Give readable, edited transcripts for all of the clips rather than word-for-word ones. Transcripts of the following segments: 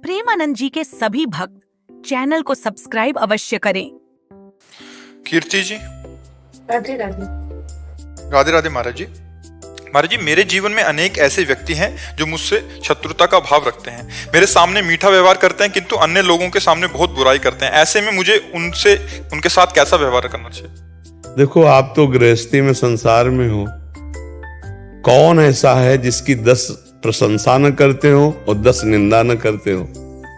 प्रेमानंद जी के सभी भक्त चैनल को सब्सक्राइब अवश्य करें। कीर्ति जी, राधे राधे। राधे राधे महाराज जी। महाराज जी, मेरे जीवन में अनेक ऐसे व्यक्ति हैं जो मुझसे शत्रुता का भाव रखते हैं। मेरे सामने मीठा व्यवहार करते हैं किंतु अन्य लोगों के सामने बहुत बुराई करते हैं। ऐसे में मुझे उनके साथ कैसा व्यवहार करना चाहिए? देखो, आप तो गृहस्थी में संसार में हो। कौन ऐसा है जिसकी 10 प्रशंसा न करते हो और 10 निंदा न करते हो?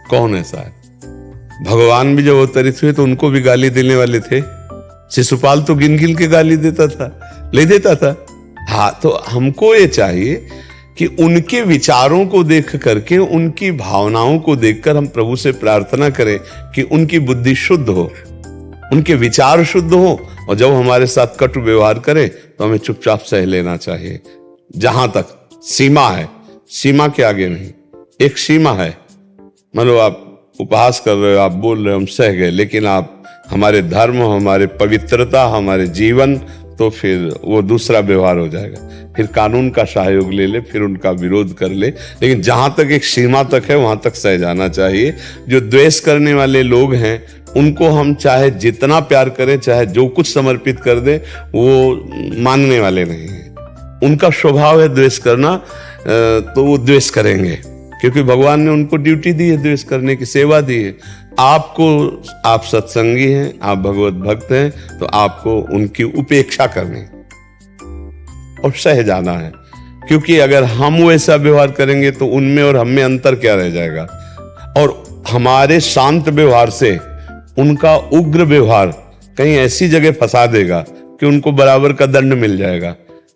कौन ऐसा है? भगवान भी जब अवतरित हुए तो उनको भी गाली देने वाले थे। शिशुपाल तो गिन गिन के गाली देता था, ले देता था। हाँ, तो हमको ये चाहिए कि उनके विचारों को देख करके, उनकी भावनाओं को देखकर हम प्रभु से प्रार्थना करें कि उनकी बुद्धि शुद्ध हो, उनके विचार शुद्ध हो, और जब हमारे साथ कटु व्यवहार करें तो हमें चुपचाप सह लेना चाहिए। जहां तक सीमा है, सीमा के आगे नहीं। एक सीमा है, मानो आप उपहास कर रहे हो, आप बोल रहे हो, हम सह गए, लेकिन आप हमारे धर्म, हमारे पवित्रता, हमारे जीवन, तो फिर वो दूसरा व्यवहार हो जाएगा। फिर कानून का सहयोग ले ले, फिर उनका विरोध कर ले, लेकिन जहां तक एक सीमा तक है वहां तक सह जाना चाहिए। जो द्वेष करने वाले लोग हैं उनको हम चाहे जितना प्यार करें, चाहे जो कुछ समर्पित कर दें, वो मानने वाले नहीं हैं। उनका स्वभाव है द्वेष करना, तो वो द्वेष करेंगे क्योंकि भगवान ने उनको ड्यूटी दी है, द्वेष करने की सेवा दी है। आप सत्संगी हैं, आप भगवत भक्त हैं, तो आपको उनकी उपेक्षा करनी और सह जाना है। क्योंकि अगर हम वैसा व्यवहार करेंगे तो उनमें और हम में अंतर क्या रह जाएगा? और हमारे शांत व्यवहार से उनका उग्र व्यवहार कहीं ऐसी जगह फंसा देगा कि उनको बराबर का दंड मिल जाएगा।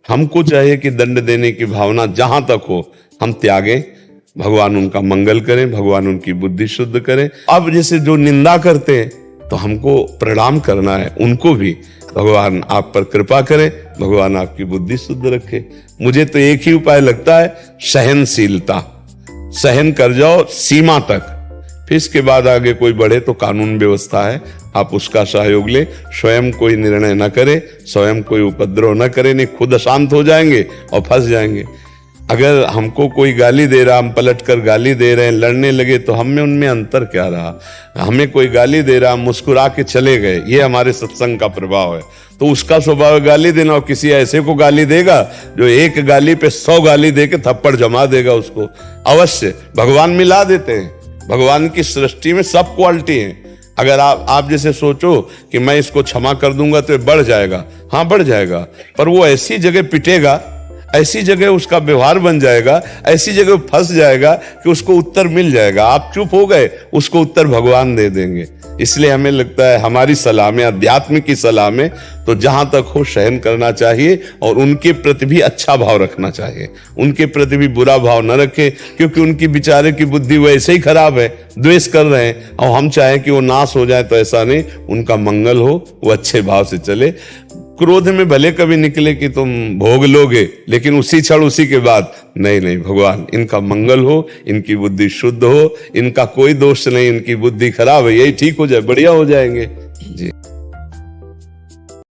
हमको चाहिए कि दंड देने की भावना जहां तक हो हम त्यागें। भगवान उनका मंगल करें, भगवान उनकी बुद्धि शुद्ध करें। अब जैसे जो निंदा करते हैं तो हमको प्रणाम करना है उनको भी। भगवान आप पर कृपा करें, भगवान आपकी बुद्धि शुद्ध रखे। मुझे तो एक ही उपाय लगता है, सहनशीलता। सहन कर जाओ सीमा तक, फिर इसके बाद आगे कोई बढ़े तो कानून व्यवस्था है, आप उसका सहयोग ले। स्वयं कोई निर्णय न करे, स्वयं कोई उपद्रव न करे, नहीं खुद अशांत हो जाएंगे और फंस जाएंगे। अगर हमको कोई गाली दे रहा, हम पलट कर गाली दे रहे हैं, लड़ने लगे, तो हम में उनमें अंतर क्या रहा? हमें कोई गाली दे रहा, मुस्कुरा के चले गए, ये हमारे सत्संग का प्रभाव है। तो उसका स्वभाव गाली देना, और किसी ऐसे को गाली देगा जो एक गाली पे 100 गाली दे के थप्पड़ जमा देगा उसको। अवश्य भगवान मिला देते हैं। भगवान की सृष्टि में सब क्वालिटी है। अगर आप जैसे सोचो कि मैं इसको क्षमा कर दूंगा तो बढ़ जाएगा, हाँ बढ़ जाएगा, पर वो ऐसी जगह पिटेगा, ऐसी जगह उसका व्यवहार बन जाएगा, ऐसी जगह फंस जाएगा कि उसको उत्तर मिल जाएगा। आप चुप हो गए, उसको उत्तर भगवान दे देंगे। इसलिए हमें लगता है हमारी सलाह में, अध्यात्म की सलाह में, तो जहां तक हो सहन करना चाहिए और उनके प्रति भी अच्छा भाव रखना चाहिए। उनके प्रति भी बुरा भाव न रखें, क्योंकि उनकी बेचारे की बुद्धि वैसे ही खराब है, द्वेष कर रहे हैं, और हम चाहें कि वो नाश हो जाए तो ऐसा नहीं। उनका मंगल हो, वो अच्छे भाव से चले। क्रोध में भले कभी निकले कि तुम भोग लोगे, लेकिन उसी क्षण उसी के बाद नहीं, भगवान इनका मंगल हो, इनकी बुद्धि शुद्ध हो, इनका कोई दोष नहीं, इनकी बुद्धि खराब है, यही ठीक हो जाए, बढ़िया हो जाएंगे जी।